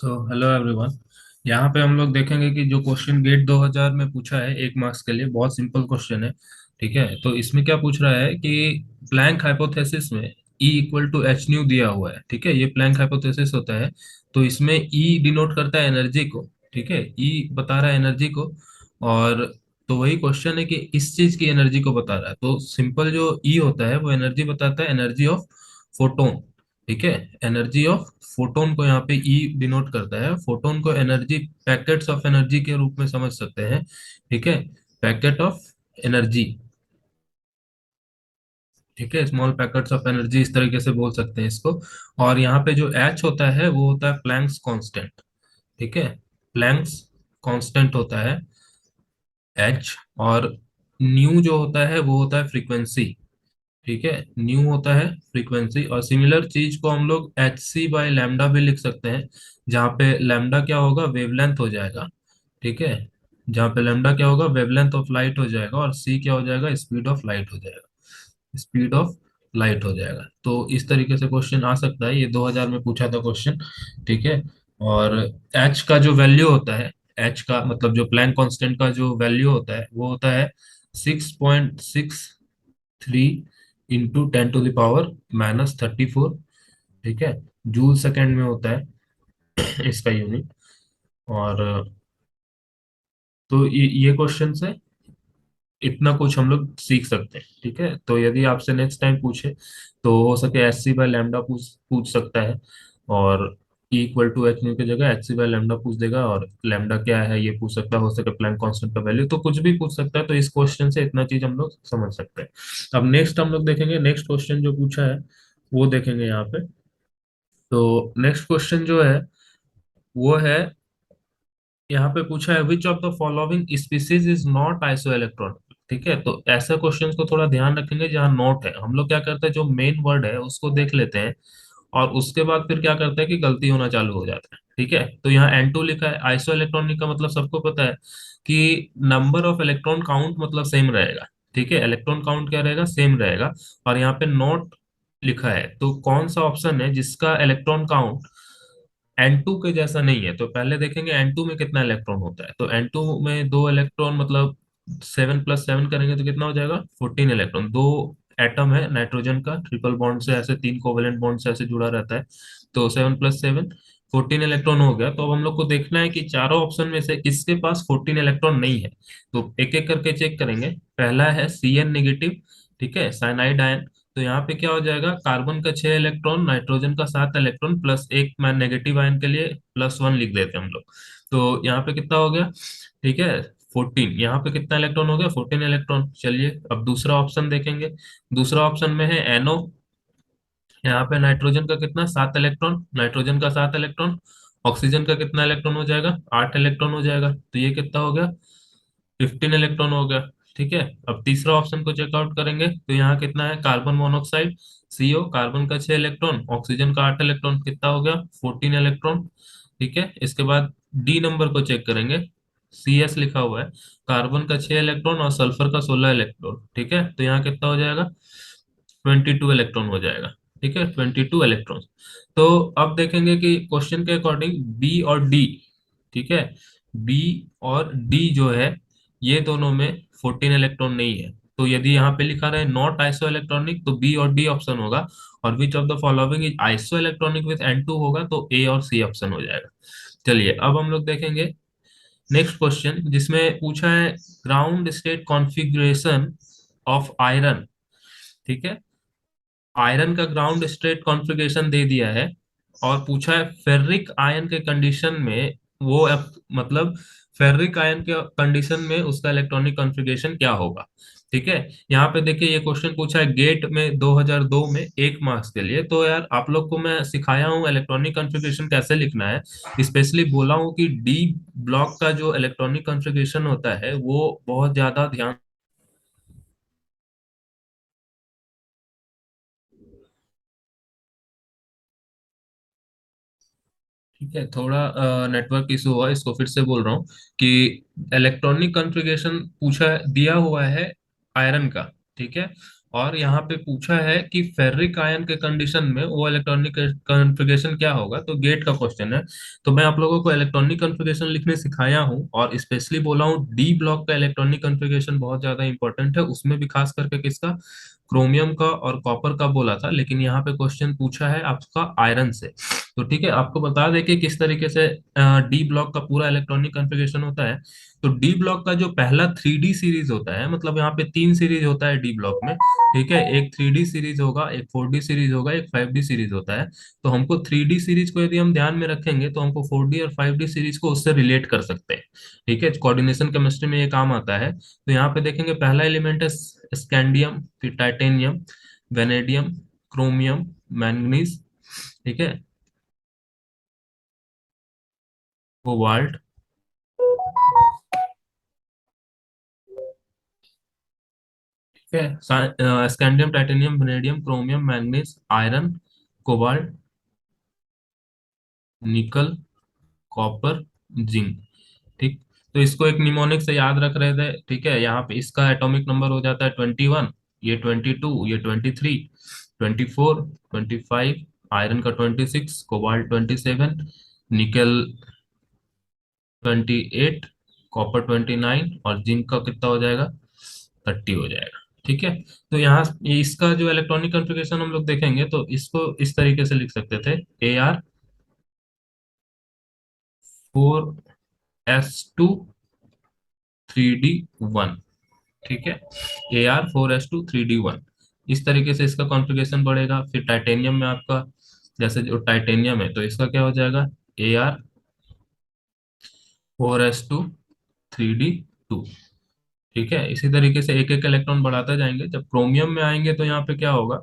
तो hello everyone. यहाँ पे हम लोग देखेंगे कि जो क्वेश्चन गेट 2000 में पूछा है 1 मार्क्स के लिए, बहुत सिंपल क्वेश्चन है। ठीक है, तो इसमें क्या पूछ रहा है कि प्लैंक हाइपोथेसिस में E equal to h nu दिया हुआ है। ठीक है, ये प्लैंक हाइपोथेसिस होता है। तो इसमें E डिनोट करता है एनर्जी को। ठीक है, E बता रहा है एनर्जी को। और तो वही क्वेश्चन है कि किस चीज की एनर्जी को बता रहा है। तो सिंपल जो E होता है वो एनर्जी बताता है, एनर्जी ऑफ फोटोन। ठीक है, एनर्जी ऑफ फोटोन को यहाँ पे ई डिनोट करता है। फोटोन को एनर्जी, पैकेट्स ऑफ एनर्जी के रूप में समझ सकते हैं। ठीक है, पैकेट ऑफ एनर्जी। ठीक है, स्मॉल पैकेट्स ऑफ एनर्जी, इस तरीके से बोल सकते हैं इसको। और यहाँ पे जो एच होता है वो होता है प्लैंक्स कांस्टेंट। ठीक है, प्लैंक्स कांस्टेंट होता है एच। और न्यू जो होता है वो होता है फ्रीक्वेंसी। ठीक है, न्यू होता है फ्रीक्वेंसी। और सिमिलर चीज को हम लोग एच सी बाई लैम्डा भी लिख सकते हैं, जहाँ पे लैम्डा क्या होगा, वेवलेंथ हो जाएगा। ठीक है, जहाँ पे लैम्डा क्या होगा, वेवलेंथ ऑफ लाइट हो जाएगा, और सी क्या हो जाएगा, स्पीड ऑफ लाइट हो जाएगा। स्पीड ऑफ लाइट हो जाएगा। तो इस तरीके से क्वेश्चन आ सकता है, ये 2000 में पूछा था क्वेश्चन। ठीक है, और एच का जो वैल्यू होता है, एच का मतलब जो प्लैंक कांस्टेंट का जो वैल्यू होता है वो होता है 6.63 इंटू 10 टू द पावर -34। ठीक है, जूल सेकेंड में होता है इसका यूनिट। और तो ये क्वेश्चन से इतना कुछ हम लोग सीख सकते हैं। ठीक है, तो यदि आपसे नेक्स्ट टाइम पूछे तो हो सके एच सी बाय लैम्डा पूछ पूछ सकता है। और E equal to h nu की जगह एच सी बाय लैम्डा पूछ देगा, और लैम्डा क्या है ये पूछ सकता है, हो सके प्लैंक कांस्टेंट का वैल्यू, तो कुछ भी पूछ सकता है। तो इस क्वेश्चन से इतना चीज हम लोग समझ सकते हैं। अब नेक्स्ट हम लोग देखेंगे, नेक्स्ट क्वेश्चन जो पूछा है वो देखेंगे यहाँ पे। तो नेक्स्ट क्वेश्चन जो है वो है, यहाँ पे पूछा है which of the following species is not iso electron. ठीक है, तो ऐसे क्वेश्चंस को थोड़ा ध्यान रखेंगे जहाँ नोट है। हम लोग क्या करते हैं, जो मेन वर्ड है उसको देख लेते हैं, और उसके बाद फिर क्या करते हैं कि गलती होना चालू हो जाता है। ठीक है, तो यहाँ N2 लिखा है, आइसो इलेक्ट्रॉनिक का मतलब सबको पता है कि नंबर ऑफ इलेक्ट्रॉन काउंट मतलब सेम रहेगा। ठीक है, इलेक्ट्रॉन काउंट क्या रहेगा, सेम रहेगा। और यहाँ पे नॉट लिखा है, तो कौन सा ऑप्शन है जिसका इलेक्ट्रॉन काउंट N2 के जैसा नहीं है। तो पहले देखेंगे N2 में कितना इलेक्ट्रॉन होता है। तो N2 में दो इलेक्ट्रॉन, मतलब 7+7 करेंगे तो कितना हो जाएगा, 14 इलेक्ट्रॉन। दो एटम है नाइट्रोजन का, ट्रिपल बॉन्ड से ऐसे, तीन कोवेलेंट बॉन्ड से ऐसे जुड़ा रहता है। तो 7+7 14 इलेक्ट्रॉन हो गया। तो अब हम लोग को देखना है कि चारों ऑप्शन में से किसके पास 14 इलेक्ट्रॉन नहीं है। तो एक एक करके चेक करेंगे। पहला है CN नेगेटिव। ठीक है, साइनाइड आयन। तो यहाँ पे क्या हो जाएगा, कार्बन का 6 इलेक्ट्रॉन, नाइट्रोजन का 7 इलेक्ट्रॉन, प्लस एक मैं नेगेटिव आयन के लिए +1 लिख देते हैं हम लोग। तो यहाँ पे कितना हो गया, ठीक है, 14। यहाँ पे कितना इलेक्ट्रॉन हो गया, 14 इलेक्ट्रॉन। चलिए अब दूसरा ऑप्शन देखेंगे। दूसरा ऑप्शन में है NO। यहाँ पे नाइट्रोजन का कितना, 7 इलेक्ट्रॉन, नाइट्रोजन का 7 इलेक्ट्रॉन। ऑक्सीजन का कितना इलेक्ट्रॉन हो जाएगा, 8 इलेक्ट्रॉन हो जाएगा। तो ये कितना हो गया, 15 इलेक्ट्रॉन हो गया। ठीक है, अब तीसरा ऑप्शन को चेकआउट करेंगे तो यहाँ कितना है, कार्बन मोनोऑक्साइड CO, कार्बन का 6 इलेक्ट्रॉन, ऑक्सीजन का 8 इलेक्ट्रॉन, कितना हो गया, 14 इलेक्ट्रॉन। ठीक है, इसके बाद D नंबर को चेक करेंगे। CS लिखा हुआ है, कार्बन का 6 इलेक्ट्रॉन और सल्फर का 16 इलेक्ट्रॉन। ठीक है, तो यहाँ कितना हो जाएगा, 22 इलेक्ट्रॉन हो जाएगा। ठीक है, 22 इलेक्ट्रॉन। तो अब देखेंगे कि क्वेश्चन के अकॉर्डिंग बी और डी, ठीक है, बी और डी जो है ये दोनों में 14 इलेक्ट्रॉन नहीं है। तो यदि यहाँ पे लिखा रहे नॉट आइसो इलेक्ट्रॉनिक, तो बी और डी ऑप्शन होगा। और which of the following is iso electronic with N2 होगा, तो ए और सी ऑप्शन हो जाएगा। चलिए अब हम लोग देखेंगे नेक्स्ट क्वेश्चन, जिसमें पूछा है ground state configuration of iron. ठीक है, आयरन का ग्राउंड स्टेट कॉन्फ़िगरेशन दे दिया है, और पूछा है फेरिक आयन के कंडीशन में वो मतलब फेरिक आयन के कंडीशन में उसका इलेक्ट्रॉनिक कॉन्फ़िगरेशन क्या होगा। ठीक है, यहाँ पे देखिए ये क्वेश्चन पूछा है गेट में 2002 में 1 मार्क्स के लिए। तो यार आप लोग को मैं सिखाया हूँ इलेक्ट्रॉनिक कॉन्फ़िगरेशन कैसे लिखना है। स्पेशली बोला हूँ कि डी ब्लॉक का जो इलेक्ट्रॉनिक कॉन्फ़िगरेशन होता है वो बहुत ज्यादा ध्यान। ठीक है, थोड़ा नेटवर्क इशू हुआ, इसको फिर से बोल रहा हूँ कि इलेक्ट्रॉनिक कॉन्फ़िगरेशन पूछा दिया हुआ है आयरन का। ठीक है, और यहाँ पे पूछा है कि फेरिक आयन के कंडीशन में वो इलेक्ट्रॉनिक कॉन्फ़िगरेशन क्या होगा, तो गेट का क्वेश्चन है। तो मैं आप लोगों को इलेक्ट्रॉनिक कॉन्फ़िगरेशन लिखने सिखाया हूँ, और स्पेशली बोला हूँ डी ब्लॉक का इलेक्ट्रॉनिक कॉन्फ़िगरेशन बहुत ज्यादा इंपॉर्टेंट है, उसमें भी खास करके किसका, क्रोमियम का और कॉपर का बोला था, लेकिन यहाँ पे क्वेश्चन पूछा है आपका आयरन से। तो ठीक है, आपको बता दें कि किस तरीके से डी ब्लॉक का पूरा इलेक्ट्रॉनिक कॉन्फ़िगरेशन होता है। तो डी ब्लॉक का जो पहला 3D सीरीज होता है, मतलब यहाँ पे 3 सीरीज होता है डी ब्लॉक में। ठीक है, एक 3D सीरीज होगा, एक 4D सीरीज होगा, एक 5D सीरीज होता है। तो हमको 3D सीरीज को यदि हम ध्यान में रखेंगे तो हमको 4D और 5D सीरीज को उससे रिलेट कर सकते हैं। ठीक है, कोऑर्डिनेशन केमिस्ट्री में ये काम आता है। तो यहाँ पे देखेंगे पहला एलिमेंट है स्कैंडियम, फिर टाइटेनियम, वेनेडियम, क्रोमियम, मैंगनीज। ठीक है, कोबाल्ट। ठीक है, scandium, titanium, vanadium, chromium, manganese, iron, cobalt, निकल, कॉपर, जिंक। ठीक। तो इसको एक निमोनिक से याद रख रहे थे। ठीक है, यहाँ पे इसका एटॉमिक नंबर हो जाता है 21, ये 22, ये 23, 24, 25, आयरन का 26, कोबाल्ट 27, निकल 28, कॉपर 29, और जिंक का कितना हो जाएगा, 30 हो जाएगा। ठीक है, तो यहाँ इसका जो इलेक्ट्रॉनिक कॉन्फ़िगरेशन हम लोग देखेंगे तो इसको इस तरीके से लिख सकते थे, AR4S2 3D1। ठीक है, AR4S2 3D1, इस तरीके से इसका कॉन्फ़िगरेशन बढ़ेगा। फिर टाइटेनियम में आपका, जैसे जो टाइटेनियम है तो इसका क्या हो जाएगा, AR4S2 3D2। ठीक है, इसी तरीके से एक एक इलेक्ट्रॉन बढ़ाते जाएंगे। जब क्रोमियम में आएंगे तो यहाँ पे क्या होगा,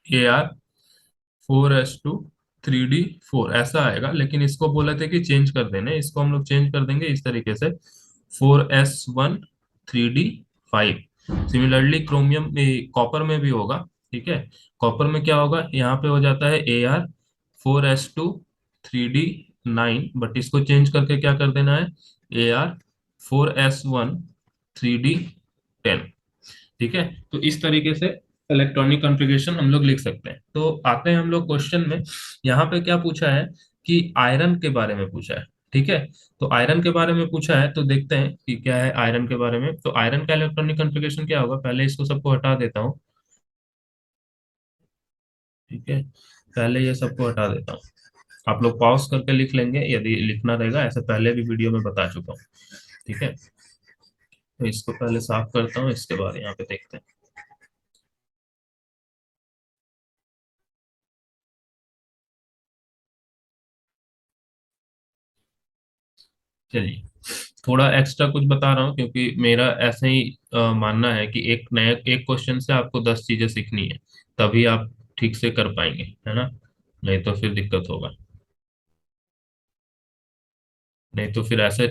AR4S2 3D4 ऐसा आएगा, लेकिन इसको बोला था कि चेंज कर देने, इसको हम लोग चेंज कर देंगे इस तरीके से, 4S1 3D5। Similarly chromium, copper में भी होगा। ठीक है, कॉपर में क्या होगा, यहाँ पे हो जाता है AR4S2 3D9, बट इसको चेंज करके क्या कर देना है, AR4S1 3D10। ठीक है, तो इस तरीके से इलेक्ट्रॉनिक कॉन्फ़िगरेशन हम लोग लिख सकते हैं। तो आते हैं हम लोग क्वेश्चन में। यहाँ पे क्या पूछा है कि आयरन के बारे में पूछा है। ठीक है, तो आयरन के बारे में पूछा है, तो देखते हैं कि क्या है आयरन के बारे में। तो आयरन का इलेक्ट्रॉनिक कॉन्फ़िगरेशन क्या होगा, पहले इसको सबको हटा देता हूँ। ठीक है, पहले ये सबको हटा देता हूँ। आप लोग पॉज करके लिख लेंगे यदि लिखना रहेगा, ऐसे पहले भी वीडियो में बता चुका हूँ। ठीक है, तो इसको पहले साफ करता हूँ, इसके बाद यहाँ पे देखते हैं। चलिए, थोड़ा एक्स्ट्रा कुछ बता रहा हूँ क्योंकि मेरा ऐसे ही मानना है कि एक नया एक क्वेश्चन से आपको 10 चीजें सीखनी है, तभी आप ठीक से कर पाएंगे, है ना। नहीं तो फिर दिक्कत होगा। नहीं तो फिर ऐसे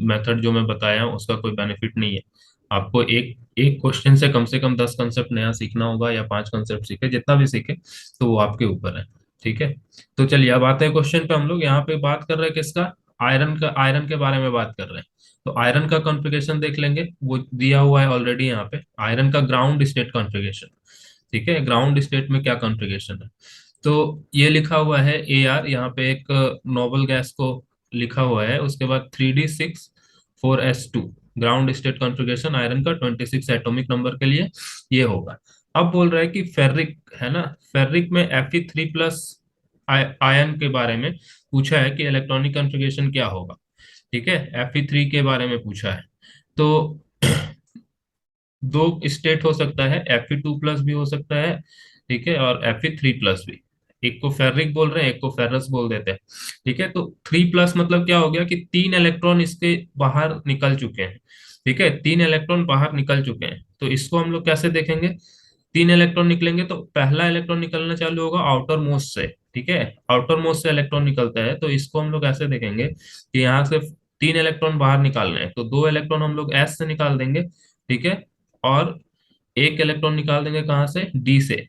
मेथड जो मैं बताया हूँ उसका कोई बेनिफिट नहीं है। आपको एक एक क्वेश्चन से कम 10 कंसेप्ट नया सीखना होगा, या 5 कंसेप्ट सीखे, जितना भी सीखे, तो वो आपके ऊपर है। ठीक है, तो चलिए अब आते हैं क्वेश्चन पे। हम लोग यहाँ पे बात कर रहे हैं किसका, आयरन का, आयरन के बारे में बात कर रहे हैं। तो आयरन का कॉन्फ़िगरेशन देख लेंगे, वो दिया हुआ है ऑलरेडी यहाँ पे, आयरन का ग्राउंड स्टेट कॉन्फ़िगरेशन। ठीक है, ग्राउंड स्टेट में क्या कॉन्फ़िगरेशन है, तो ये लिखा हुआ है AR, यहाँ पे एक नोबल गैस को लिखा हुआ है, उसके बाद 3D6 4S2, ground state configuration iron का 26 एटॉमिक नंबर के लिए ये होगा। अब बोल रहा है कि फेरिक है ना, फेरिक में Fe3+ आयन के बारे में पूछा है कि इलेक्ट्रॉनिक कॉन्फ़िगरेशन क्या होगा। ठीक है, Fe3 के बारे में पूछा है। तो दो स्टेट हो सकता है, Fe2+ भी हो सकता है, ठीक है, और Fe3+ भी। एक को फेरिक बोल रहे हैं, एक को फेरस बोल देते हैं। ठीक है, तो 3+ मतलब क्या हो गया कि 3 इलेक्ट्रॉन इसके बाहर निकल चुके हैं। ठीक है, 3 इलेक्ट्रॉन बाहर निकल चुके हैं, तो इसको हम लोग कैसे देखेंगे, 3 इलेक्ट्रॉन निकलेंगे तो पहला इलेक्ट्रॉन निकलना चालू होगा आउटर मोस्ट से। ठीक है, आउटर मोस्ट से इलेक्ट्रॉन निकलता है, तो इसको हम लोग ऐसे देखेंगे कि यहाँ से 3 इलेक्ट्रॉन बाहर निकालने हैं, तो 2 इलेक्ट्रॉन हम लोग S से निकाल देंगे। ठीक है, और एक इलेक्ट्रॉन निकाल देंगे कहाँ से, D से।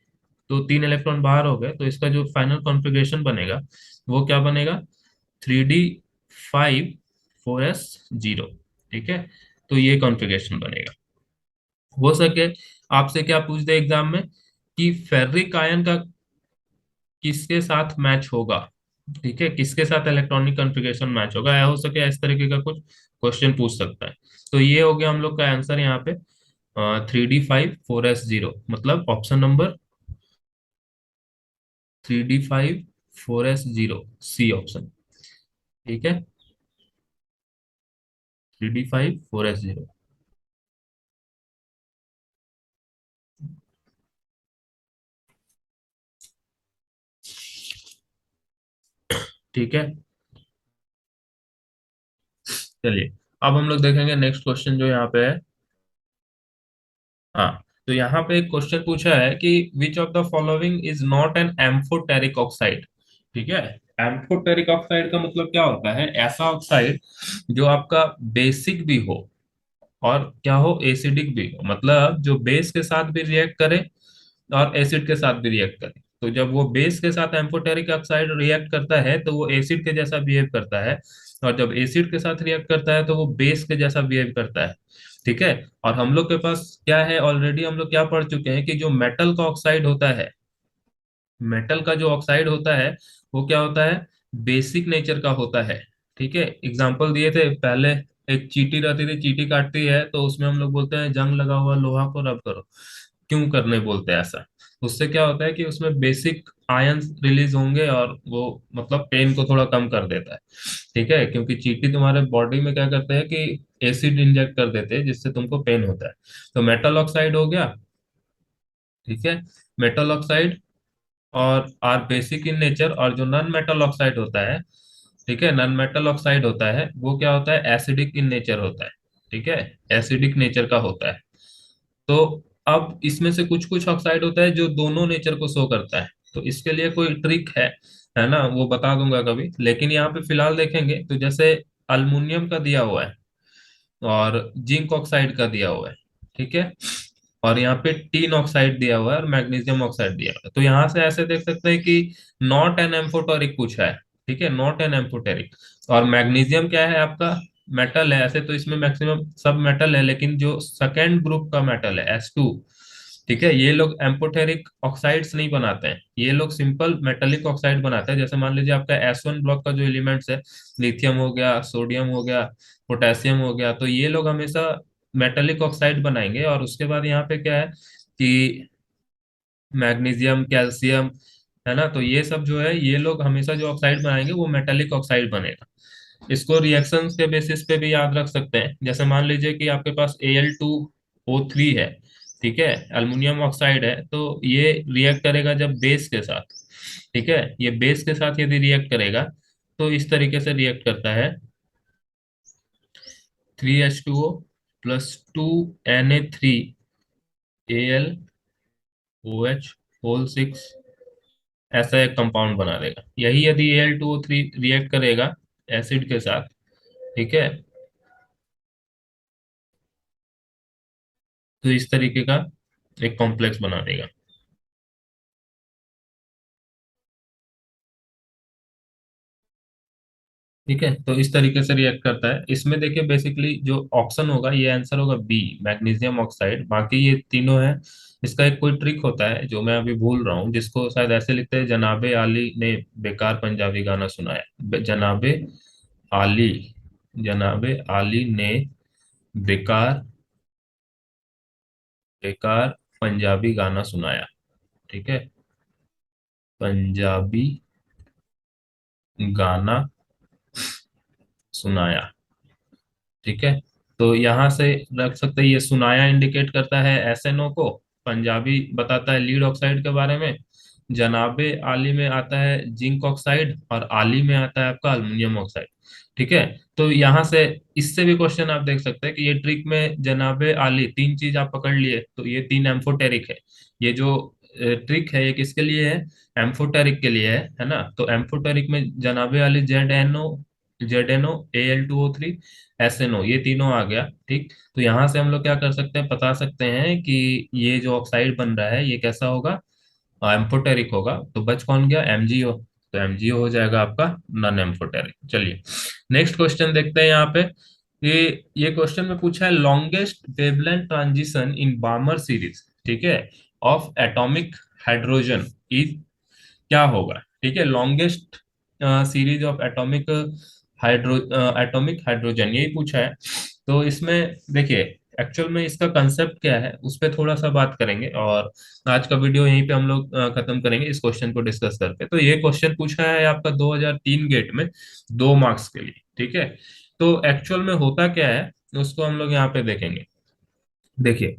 तो 3 इलेक्ट्रॉन बाहर हो गए, तो इसका जो फाइनल कॉन्फ़िगरेशन बनेगा वो क्या बनेगा, 3D5 4S0। ठीक है, तो ये कॉन्फ़िगरेशन बनेगा। हो सके आपसे क्या पूछ दे एग्जाम में कि फेर्रिक आयन का किसके साथ मैच होगा, ठीक है, किसके साथ इलेक्ट्रॉनिक कॉन्फ़िगरेशन मैच होगा, या हो सके इस तरीके का कुछ क्वेश्चन पूछ सकता है। तो ये हो गया हम लोग का आंसर यहाँ पे 3D5 4S0, मतलब option number 3D5 4S0, C option. ठीक है, 3D5 4S0। ठीक है, चलिए अब हम लोग देखेंगे नेक्स्ट क्वेश्चन जो यहाँ पे है। हाँ, तो यहाँ पे एक क्वेश्चन पूछा है कि which of the following is not an amphoteric oxide. ठीक है, एम्फोटेरिक ऑक्साइड का मतलब क्या होता है, ऐसा ऑक्साइड जो आपका बेसिक भी हो और क्या हो, एसिडिक भी हो, मतलब जो बेस के साथ भी रिएक्ट करे और एसिड के साथ भी रिएक्ट करे। तो जब वो बेस के साथ एम्फोटेरिक ऑक्साइड रिएक्ट करता है तो वो एसिड के जैसा बिहेव करता है, और जब एसिड के साथ रिएक्ट करता है तो वो बेस के जैसा बिहेव करता है। ठीक है, और हम लोग के पास क्या है, ऑलरेडी हम लोग क्या पढ़ चुके हैं कि जो मेटल का ऑक्साइड होता है, मेटल का जो ऑक्साइड होता है वो क्या होता है, बेसिक नेचर का होता है। ठीक है, एग्जाम्पल दिए थे पहले, एक चींटी रहती थी, चींटी काटती है तो उसमें हम लोग बोलते हैं जंग लगा हुआ लोहा को रब करो। क्यों करने बोलते हैं ऐसा, उससे क्या होता है कि उसमें बेसिक आयंस रिलीज होंगे और वो मतलब पेन को थोड़ा कम कर देता है। ठीक है, क्योंकि चींटी तुम्हारे बॉडी में क्या करते हैं कि एसिड इंजेक्ट कर देते हैं जिससे तुमको पेन होता है। तो मेटल ऑक्साइड हो गया। ठीक है, मेटल ऑक्साइड और आर बेसिक इन नेचर, और जो नॉन मेटल ऑक्साइड होता है, ठीक है, नॉन मेटल ऑक्साइड होता है वो क्या होता है, एसिडिक इन नेचर होता है। ठीक है, एसिडिक नेचर का होता है। तो अब इसमें से कुछ कुछ ऑक्साइड होता है जो दोनों नेचर को शो करता है, तो इसके लिए कोई ट्रिक है ना, वो बता दूंगा कभी, लेकिन यहाँ पे फिलहाल देखेंगे तो जैसे अल्मुनियम का दिया हुआ है और जिंक ऑक्साइड का दिया हुआ है। ठीक है, और यहाँ पे टीन ऑक्साइड दिया हुआ है और मैग्नीशियम ऑक्साइड दिया हुआ है, तो यहाँ से ऐसे देख सकते हैं कि नॉट एन एम्फोटेरिक पूछा है। ठीक है, नॉट एन एम्फोटेरिक। और मैग्नीशियम क्या है आपका, मेटल है, ऐसे तो इसमें मैक्सिमम सब मेटल है, लेकिन जो सेकेंड ग्रुप का मेटल है S2, ठीक है, ये लोग एम्फोटेरिक ऑक्साइड्स नहीं बनाते हैं, ये लोग सिंपल मेटेलिक ऑक्साइड बनाते हैं। जैसे मान लीजिए आपका S1 ब्लॉक का जो एलिमेंट्स है, लिथियम हो गया, सोडियम हो गया, पोटेशियम हो गया, तो ये लोग हमेशा मेटेलिक ऑक्साइड बनाएंगे। और उसके बाद यहाँ पे क्या है कि मैग्नीशियम, कैल्शियम, है ना, तो ये सब जो है ये लोग हमेशा जो ऑक्साइड बनाएंगे वो मेटेलिक ऑक्साइड बनेगा। इसको रिएक्शंस के बेसिस पे भी याद रख सकते हैं। जैसे मान लीजिए कि आपके पास Al2O3 है, ठीक है, अल्मुनियम ऑक्साइड है, तो ये रिएक्ट करेगा जब बेस के साथ। ठीक है, ये बेस के साथ यदि रिएक्ट करेगा तो इस तरीके से रिएक्ट करता है, 3H2O+2Na3Al OH ऐसा एक कंपाउंड बना देगा। यही यदि Al2O3 रिएक्ट करेगा एसिड के साथ, ठीक है, तो इस तरीके का एक कॉम्प्लेक्स बना देगा। ठीक है, तो इस तरीके से रिएक्ट करता है। इसमें देखिए बेसिकली जो ऑप्शन होगा ये आंसर होगा बी, मैग्नीशियम ऑक्साइड। बाकी ये तीनों है। इसका एक कोई ट्रिक होता है जो मैं अभी भूल रहा हूँ, जिसको शायद ऐसे लिखते हैं, जनाबे आली ने बेकार पंजाबी गाना सुनाया। जनाबे आली, जनाबे आली ने बेकार बेकार पंजाबी गाना सुनाया। ठीक है, पंजाबी गाना सुनाया। ठीक है, तो यहाँ से रख सकते हैं, ये सुनाया इंडिकेट करता है SNO को, पंजाबी बताता है लीड ऑक्साइड के बारे में, जनाबे आली में आता है जिंक ऑक्साइड, और आली में आता है आपका अल्मीनियम ऑक्साइड। ठीक है, तो यहाँ से इससे भी क्वेश्चन आप देख सकते हैं कि ये ट्रिक में जनाबे आली तीन चीज आप पकड़ लिए, तो ये तीन एम्फोटेरिक है। ये जो ट्रिक है ये किसके लिए है, एम्फोटेरिक के लिए है ना। तो एम्फोटेरिक में जनाबे आली ZNO, AL2O3, SNO, ये तीनों आ गया। ठीक, तो यहाँ से हम लोग क्या कर सकते हैं, बता सकते हैं कि ये जो ऑक्साइड बन रहा है ये कैसा होगा, एम्फोटेरिक होगा। तो बच कौन गया, MgO। तो MgO हो जाएगा आपका नॉन एम्फोटेरिक। चलिए नेक्स्ट क्वेश्चन देखते हैं यहाँ पे। ये क्वेश्चन में पूछा है longest wavelength transition in बामर series. ठीक है, ऑफ एटॉमिक हाइड्रोजन इज, क्या होगा? ठीक है, longest series of atomic hydro atomic hydrogen, यही पूछा है। तो इसमें देखिए, एक्चुअल में इसका कंसेप्ट क्या है उस पर थोड़ा सा बात करेंगे, और आज का वीडियो यहीं पे हम लोग खत्म करेंगे इस क्वेश्चन को डिस्कस करके। तो ये क्वेश्चन पूछा है आपका 2003 गेट में, 2 मार्क्स के लिए। ठीक है, तो एक्चुअल में होता क्या है उसको हम लोग यहाँ पे देखेंगे। देखिए,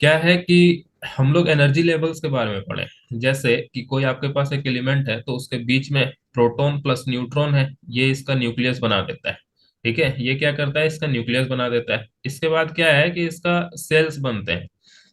क्या है कि हम लोग एनर्जी लेवल्स के बारे में पढ़े। जैसे कि कोई आपके पास एक एलिमेंट है, तो उसके बीच में प्रोटॉन प्लस न्यूट्रॉन है, ये इसका न्यूक्लियस बना देता है। ठीक है, ये क्या करता है, इसका न्यूक्लियस बना देता है। इसके बाद क्या है कि इसका सेल्स बनते हैं।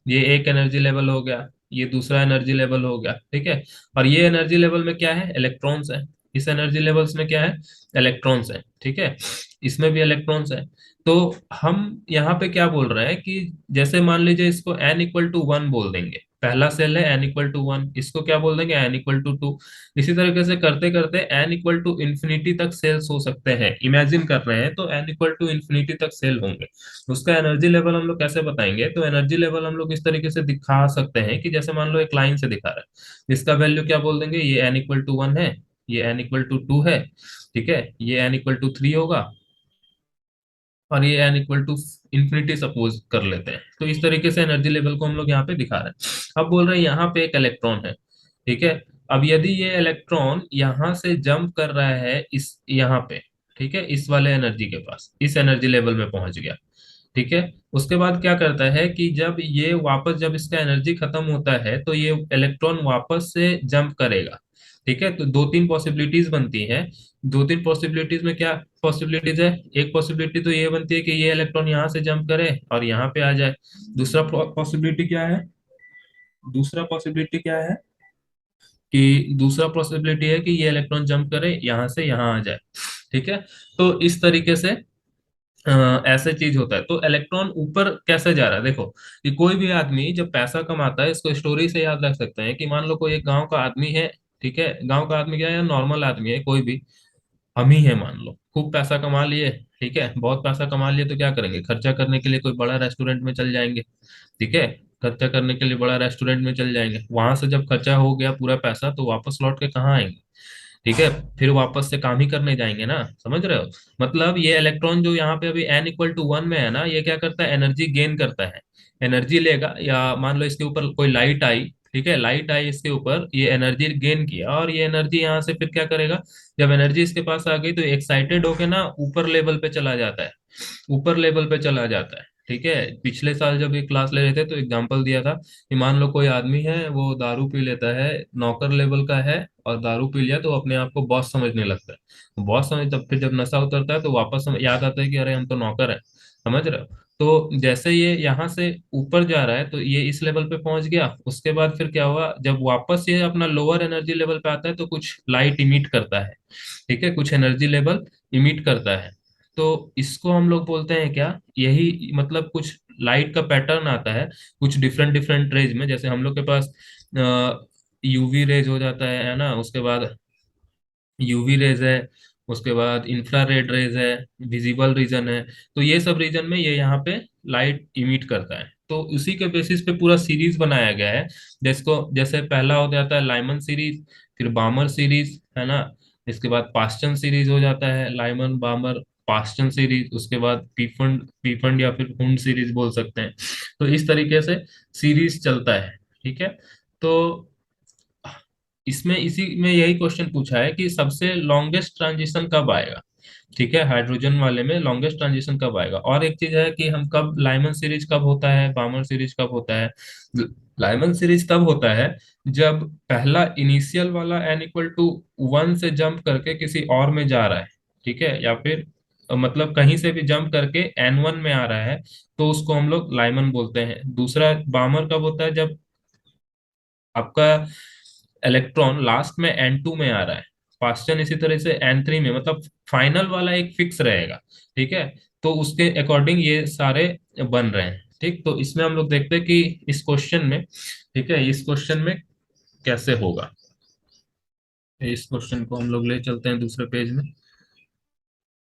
ये एक एनर्जी लेवल हो गया, ये दूसरा एनर्जी लेवल हो गया। ठीक है, और ये एनर्जी लेवल में क्या है, इलेक्ट्रॉन्स है। इस एनर्जी लेवल्स में क्या है, इलेक्ट्रॉन्स है। ठीक है, इसमें भी इलेक्ट्रॉन्स है। तो हम यहाँ पे क्या बोल रहे हैं कि जैसे मान लीजिए इसको n=1 बोल देंगे, पहला सेल है n=1, इसको क्या बोल देंगे, n=2। इसी तरीके से करते करते n=इंफिनिटी तक सेल्स हो सकते हैं, इमेजिन कर रहे हैं, तो n=इंफिनिटी तक सेल होंगे। उसका एनर्जी लेवल हम लोग कैसे बताएंगे, तो एनर्जी लेवल हम लोग इस तरीके से दिखा सकते हैं कि जैसे मान लो एक लाइन से दिखा रहा है, इसका वैल्यू क्या बोल देंगे, ये n=1 है, ये n=2 है। ठीक है, ये n=3 होगा, और ये n=इंफिनिटी सपोज कर लेते हैं। तो इस तरीके से एनर्जी लेवल को हम लोग यहाँ पे दिखा रहे हैं। अब बोल रहे हैं यहाँ पे एक इलेक्ट्रॉन है। ठीक है, अब यदि ये इलेक्ट्रॉन यहाँ से जंप कर रहा है इस यहाँ पे, ठीक है, इस वाले एनर्जी के पास, इस एनर्जी लेवल में पहुंच गया। ठीक है, उसके बाद क्या करता है कि जब ये वापस, जब इसका एनर्जी खत्म होता है, तो ये इलेक्ट्रॉन वापस से जंप करेगा। ठीक है, तो दो तीन पॉसिबिलिटीज बनती हैं। दो तीन पॉसिबिलिटीज में क्या पॉसिबिलिटीज है, एक पॉसिबिलिटी तो ये बनती है कि ये इलेक्ट्रॉन यहाँ से जंप करे और यहाँ पे आ जाए। दूसरा पॉसिबिलिटी क्या है, दूसरा पॉसिबिलिटी क्या है कि दूसरा पॉसिबिलिटी है कि ये इलेक्ट्रॉन जंप करे यहाँ से यहाँ आ जाए। ठीक है, तो इस तरीके से ऐसे चीज होता है। तो इलेक्ट्रॉन ऊपर कैसे जा रहा है, देखो कि कोई भी आदमी जब पैसा कमाता है, इसको स्टोरी से याद रख सकते हैं कि मान लो कोई एक गांव का आदमी है। ठीक है, गांव का आदमी क्या है, नॉर्मल आदमी है कोई भी, हम ही है मान लो, खूब पैसा कमा लिए। ठीक है, बहुत पैसा कमा लिए तो क्या करेंगे, खर्चा करने के लिए कोई बड़ा रेस्टोरेंट में चल जाएंगे। ठीक है, खर्चा करने के लिए बड़ा रेस्टोरेंट में चल जाएंगे, वहां से जब खर्चा हो गया पूरा पैसा, तो वापस लौट के कहाँ आएंगे, ठीक है, फिर वापस से काम ही करने जाएंगे ना, समझ रहे हो। मतलब ये इलेक्ट्रॉन जो यहाँ पे अभी n=1 में है ना, ये क्या करता है, एनर्जी गेन करता है, एनर्जी लेगा। या मान लो इसके ऊपर कोई लाइट आई, ठीक है, लाइट आई इसके ऊपर, ये एनर्जी गेन किया, और ये एनर्जी यहाँ से फिर क्या करेगा, जब एनर्जी इसके पास आ गई तो एक्साइटेड होके ना ऊपर लेवल पे चला जाता है, ऊपर लेवल पे चला जाता है। ठीक है, पिछले साल जब ये क्लास ले रहे थे तो एग्जांपल दिया था कि मान लो कोई आदमी है, वो दारू पी लेता है, नौकर लेवल का है, और दारू पी लिया तो अपने आप को बॉस समझने लगता है। बॉस समझ, तब फिर जब नशा उतरता है तो वापस याद आता है कि अरे हम तो नौकर है, समझ रहे हो। तो जैसे ये यहाँ से ऊपर जा रहा है, तो ये इस लेवल पे पहुंच गया, उसके बाद फिर क्या हुआ, जब वापस ये अपना लोअर एनर्जी लेवल पे आता है तो कुछ लाइट इमिट करता है। ठीक है, कुछ एनर्जी लेवल इमिट करता है। तो इसको हम लोग बोलते हैं क्या, यही मतलब कुछ लाइट का पैटर्न आता है कुछ डिफरेंट डिफरेंट रेज में। जैसे हम लोग के पास यूवी रेज हो जाता है ना, उसके बाद यूवी रेज है, उसके बाद इंफ्रारेड रेज है, विजिबल रीजन है। तो ये सब रीजन में ये यहाँ पे लाइट इमिट करता है। तो उसी के बेसिस पे पूरा सीरीज बनाया गया है, जिसको जैसे पहला हो जाता है लाइमन सीरीज, फिर बामर सीरीज है ना, इसके बाद पास्टन सीरीज हो जाता है, लाइमन बामर पास्टन सीरीज, उसके बाद पीफंड पीफंड या फिर हुंड सीरीज बोल सकते हैं। तो इस तरीके से सीरीज चलता है। ठीक है, तो इसमें इसी में यही क्वेश्चन पूछा है कि सबसे लॉन्गेस्ट ट्रांजिशन कब आएगा। ठीक है, हाइड्रोजन वाले में लॉन्गेस्ट ट्रांजिशन कब आएगा। और एक चीज है कि हम कब, लाइमन सीरीज कब होता है, बामर सीरीज कब होता है। लाइमन सीरीज तब होता है जब पहला इनिशियल वाला n=1 से जंप करके किसी और में जा रहा है। ठीक है, या फिर मतलब कहीं से भी जंप करके n1 में आ रहा है, तो उसको हम लोग लाइमन बोलते हैं। दूसरा बामर कब होता है, जब आपका इलेक्ट्रॉन लास्ट में n2 में आ रहा है, पास्चन इसी तरह से n3 में, मतलब फाइनल वाला एक फिक्स रहेगा। ठीक है, तो उसके अकॉर्डिंग ये सारे बन रहे हैं। ठीक, तो इसमें हम लोग देखते हैं कि इस क्वेश्चन में, ठीक है, इस क्वेश्चन में कैसे होगा। इस क्वेश्चन को हम लोग ले चलते हैं दूसरे पेज में,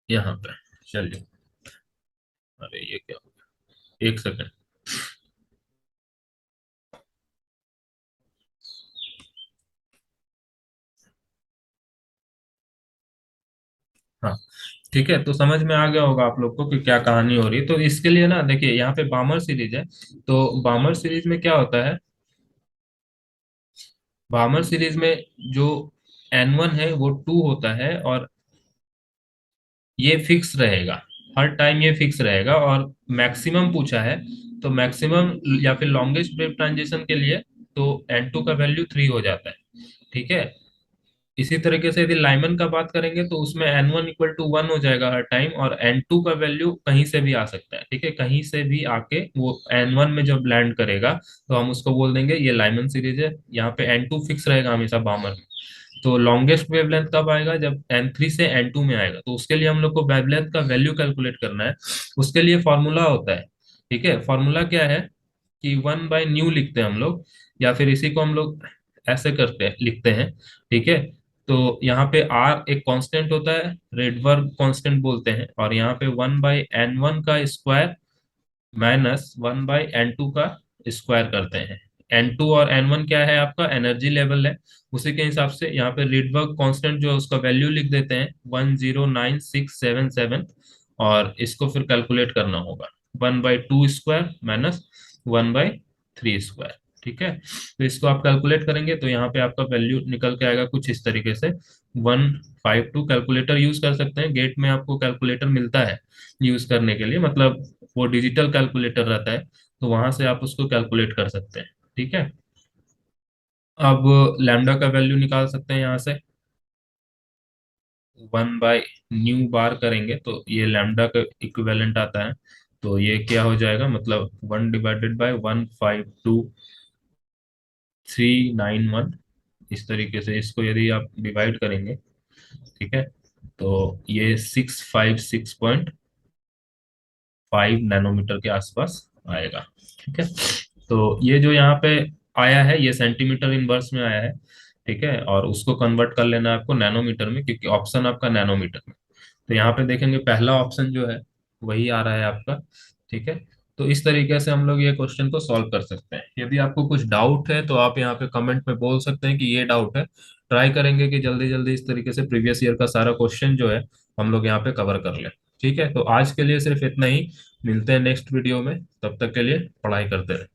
यहाँ पे। चलिए, अरे ये क्या हो गया, एक सेकंड। हाँ, ठीक है, तो समझ में आ गया होगा आप लोग को कि क्या कहानी हो रही है। तो इसके लिए ना देखिए, यहाँ पे बामर सीरीज है। तो बामर सीरीज में क्या होता है, बामर सीरीज में जो N1 है वो 2 होता है, और ये फिक्स रहेगा, हर टाइम ये फिक्स रहेगा। और मैक्सिमम पूछा है, तो मैक्सिमम या फिर लॉन्गेस्ट वेव ट्रांजिशन के लिए तो N2 का वैल्यू 3 हो जाता है। ठीक है। इसी तरीके से यदि लाइमन का बात करेंगे तो उसमें N1 इक्वल टू 1 हो जाएगा हर टाइम, और N2 का वैल्यू कहीं से भी आ सकता है। ठीक है, कहीं से भी आके वो N1 में जब लैंड करेगा तो हम उसको बोल देंगे ये लाइमन सीरीज है। यहाँ पे N2 फिक्स रहेगा हमेशा बामर में। तो लॉन्गेस्ट वेवलेंथ कब आएगा, जब N3 से N2 में आएगा। तो उसके लिए हम लोग को वेवलेंथ का वैल्यू कैलकुलेट करना है। उसके लिए फॉर्मूला होता है। ठीक है, फॉर्मूला क्या है कि 1/न्यू लिखते हैं हम लोग, या फिर इसी को हम लोग ऐसे करते हैं, लिखते हैं। ठीक है, तो यहाँ पे R एक कांस्टेंट होता है, रेडबर्ग कांस्टेंट बोलते हैं, और यहाँ पे 1/N1 का स्क्वायर माइनस 1/N2 का स्क्वायर करते हैं। N2 और N1 क्या है, आपका एनर्जी लेवल है। उसी के हिसाब से यहाँ पे रिडबर्ग कांस्टेंट जो है उसका वैल्यू लिख देते हैं 109677, और इसको फिर कैलकुलेट करना होगा 1/2 स्क्वायर माइनस 1/3 स्क्वायर। ठीक है, तो इसको आप कैलकुलेट करेंगे तो यहाँ पे आपका वैल्यू निकल के आएगा कुछ इस तरीके से 152। कैलकुलेटर यूज कर सकते हैं, गेट में आपको कैलकुलेटर मिलता है यूज करने के लिए, मतलब वो डिजिटल कैलकुलेटर रहता है, तो वहां से आप उसको कैलकुलेट कर सकते हैं। ठीक है, अब लैम्डा का वैल्यू निकाल सकते हैं यहाँ से। 1/न्यू बार करेंगे तो ये लैम्डा का इक्विवेलेंट आता है। तो ये क्या हो जाएगा, मतलब 1/152,391। इस तरीके से इसको यदि आप डिवाइड करेंगे, ठीक है, तो ये 656.5 नैनोमीटर के आसपास आएगा। ठीक है, तो ये जो यहाँ पे आया है ये सेंटीमीटर इनवर्स में आया है। ठीक है, और उसको कन्वर्ट कर लेना है आपको नैनोमीटर में, क्योंकि ऑप्शन आपका नैनोमीटर में। तो यहाँ पे देखेंगे पहला ऑप्शन जो है वही आ रहा है आपका। ठीक है, तो इस तरीके से हम लोग ये क्वेश्चन को सॉल्व कर सकते हैं। यदि आपको कुछ डाउट है तो आप यहाँ पे कमेंट में बोल सकते हैं कि ये डाउट है। ट्राई करेंगे कि जल्दी जल्दी इस तरीके से प्रीवियस ईयर का सारा क्वेश्चन जो है हम लोग यहाँ पे कवर कर लें। ठीक है, तो आज के लिए सिर्फ इतना ही। मिलते हैं नेक्स्ट वीडियो में, तब तक के लिए पढ़ाई करते रहें।